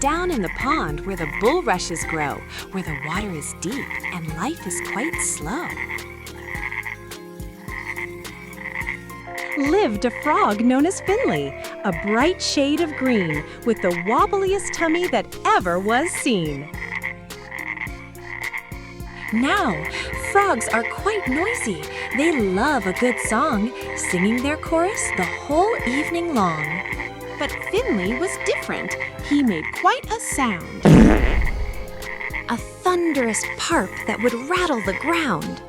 down in the pond where the bulrushes grow, where the water is deep and life is quite slow. Lived a frog known as Finlay, a bright shade of green with the wobbliest tummy that ever was seen. Now, frogs are quite noisy. They love a good song, singing their chorus the whole evening long. But Finlay was different. He made quite a sound. A thunderous parp that would rattle the ground.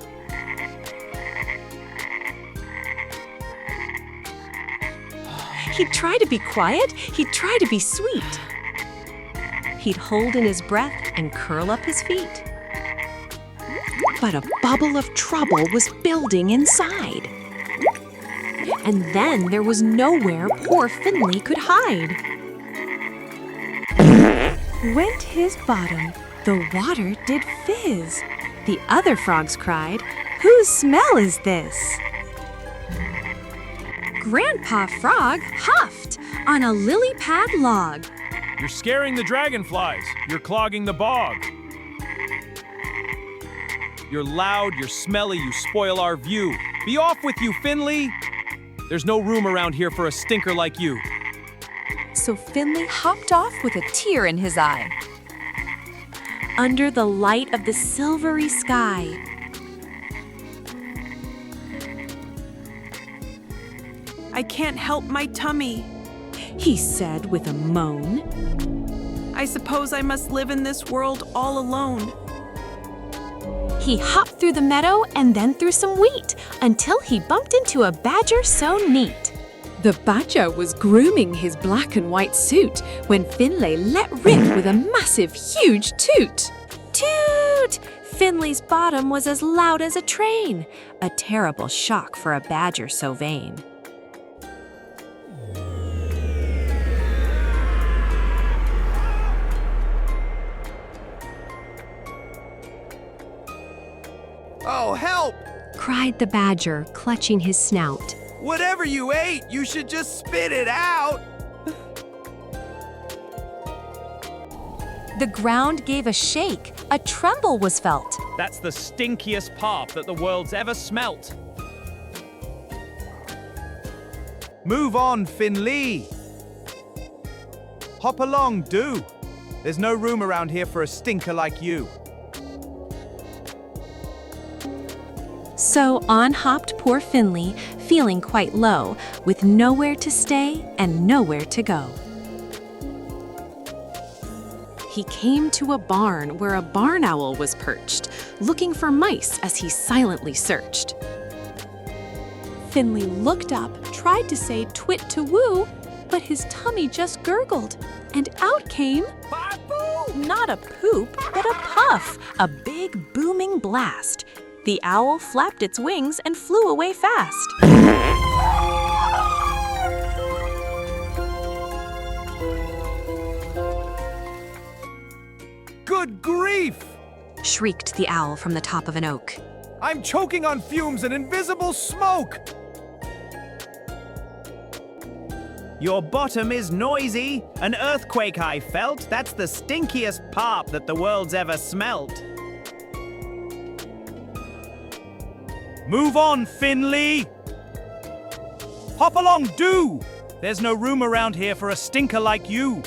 He'd try to be quiet, he'd try to be sweet. He'd hold in his breath and curl up his feet. But a bubble of trouble was building inside. And then there was nowhere poor Finlay could hide. Went his bottom, the water did fizz. The other frogs cried, "Whose smell is this?" Grandpa Frog huffed on a lily pad log. You're scaring the dragonflies. You're clogging the bog. You're loud, you're smelly, you spoil our view. Be off with you, Finlay! There's no room around here for a stinker like you. So Finlay hopped off with a tear in his eye. Under the light of the silvery sky, I can't help my tummy. He said with a moan. I suppose I must live in this world all alone. he hopped through the meadow and then through some wheat until he bumped into a badger so neat. The badger was grooming his black and white suit when Finlay let rip with a massive, huge toot. Toot! Finlay's bottom was as loud as a train, a terrible shock for a badger so vain. Oh, help! Cried the badger, clutching his snout. Whatever you ate, you should just spit it out! The ground gave a shake, a tremble was felt. That's the stinkiest parp that the world's ever smelt. Move on, Finlay! Hop along, do! There's no room around here for a stinker like you. So on hopped poor Finlay, feeling quite low, with nowhere to stay and nowhere to go. He came to a barn where a barn owl was perched, looking for mice as he silently searched. Finlay looked up, tried to say twit to woo, but his tummy just gurgled, and out came not a poop, but a puff, a big booming blast. The owl flapped its wings and flew away fast. Good grief! Shrieked the owl from the top of an oak. I'm choking on fumes and invisible smoke! Your bottom is noisy. An earthquake I felt. That's the stinkiest parp that the world's ever smelt. Move on, Finlay! Hop along, do! There's no room around here for a stinker like you.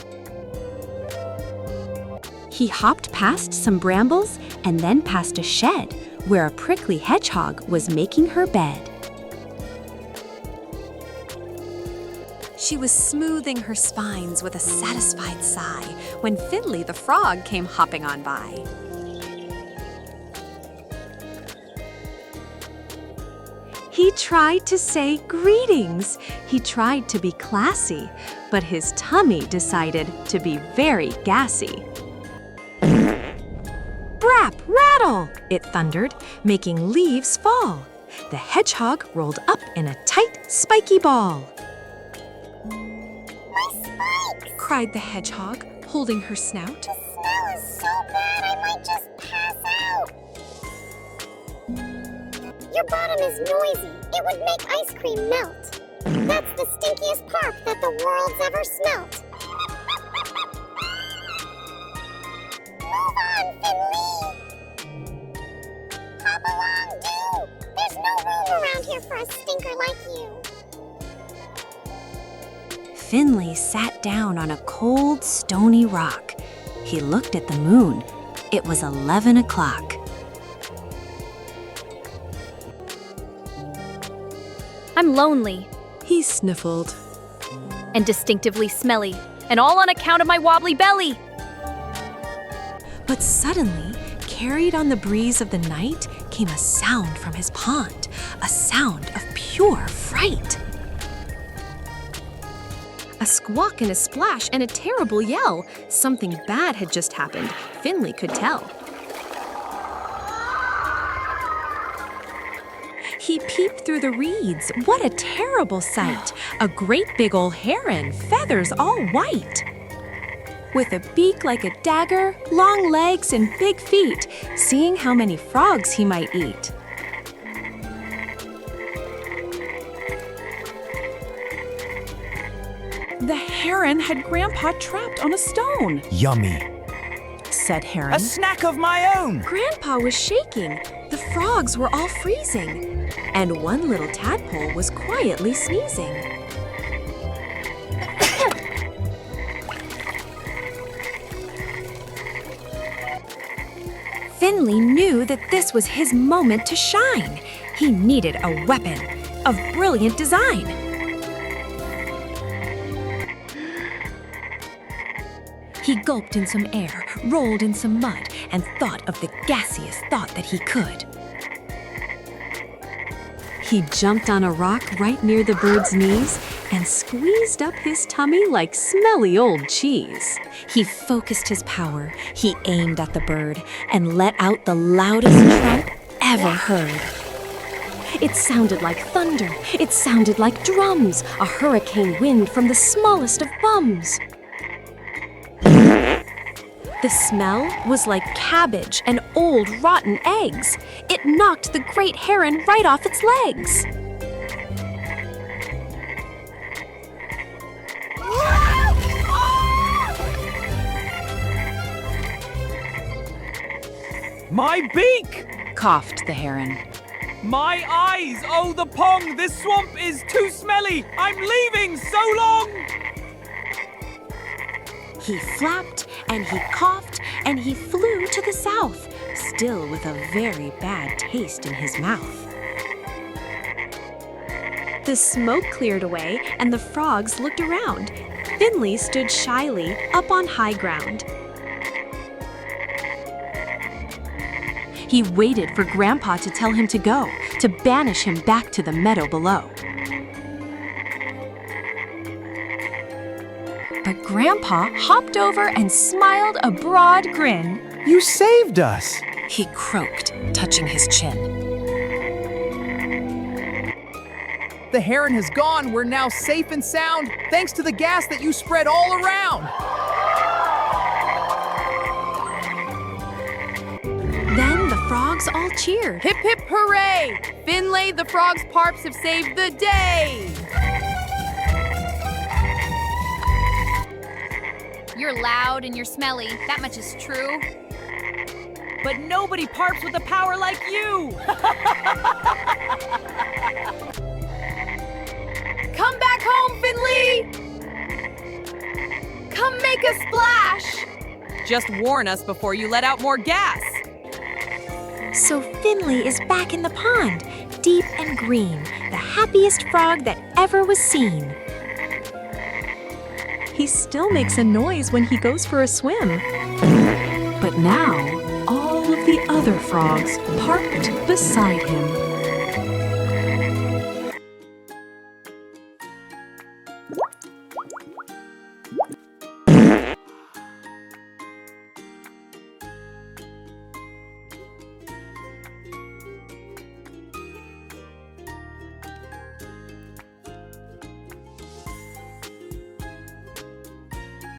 He hopped past some brambles and then past a shed where a prickly hedgehog was making her bed. She was smoothing her spines with a satisfied sigh when Finlay the frog came hopping on by. He tried to say greetings. He tried to be classy, but his tummy decided to be very gassy. Brap, rattle, it thundered, making leaves fall. The hedgehog rolled up in a tight, spiky ball. My spikes! Cried the hedgehog, holding her snout. The smell is so bad I might just pass out. Your bottom is noisy. It would make ice cream melt. That's the stinkiest parp that the world's ever smelt. Finlay! Hop along, do! There's no room around here for a stinker like you. Finlay sat down on a cold, stony rock. He looked at the moon. It was 11 o'clock. I'm lonely He sniffled. and distinctively smelly, and all on account of my wobbly belly. But suddenly, carried on the breeze of the night, came a sound from his pond, a sound of pure fright. A squawk and a splash and a terrible yell. Something bad had just happened. Finlay could tell. He peeped through the reeds. What a terrible sight! A great big old heron, feathers all white. With a beak like a dagger, long legs and big feet, seeing how many frogs he might eat. The heron had Grandpa trapped on a stone. Yummy. Said Heron. A snack of my own! Grandpa was shaking. The frogs were all freezing. And one little tadpole was quietly sneezing. Finlay knew that this was his moment to shine. He needed a weapon of brilliant design. He gulped in some air, rolled in some mud, and thought of the gaseous thought that he could. He jumped on a rock right near the bird's knees and squeezed up his tummy like smelly old cheese. He focused his power, he aimed at the bird, and let out the loudest trump ever heard. It sounded like thunder, it sounded like drums, a hurricane wind from the smallest of bums. The smell was like cabbage and old rotten eggs. It knocked the great heron right off its legs. My beak! Coughed the heron. My eyes! Oh, the pong! This swamp is too smelly! I'm leaving! So long! He flapped and he coughed and he flew to the south, still with a very bad taste in his mouth. The smoke cleared away and the frogs looked around. Finlay stood shyly up on high ground. He waited for Grandpa to tell him to go, to banish him back to the meadow below. But Grandpa hopped over and smiled a broad grin. You saved us! He croaked, touching his chin. The heron has gone. We're now safe and sound, thanks to the gas that you spread all around. Then the frogs all cheered. Hip hip hooray! Finlay, the frog's parps have saved the day! You're loud and you're smelly, that much is true. But nobody parps with a power like you! Come back home, Finlay! Come make a splash! Just warn us before you let out more gas. So Finlay is back in the pond, deep and green, the happiest frog that ever was seen. He still makes a noise when he goes for a swim. But now, all of the other frogs parked beside him.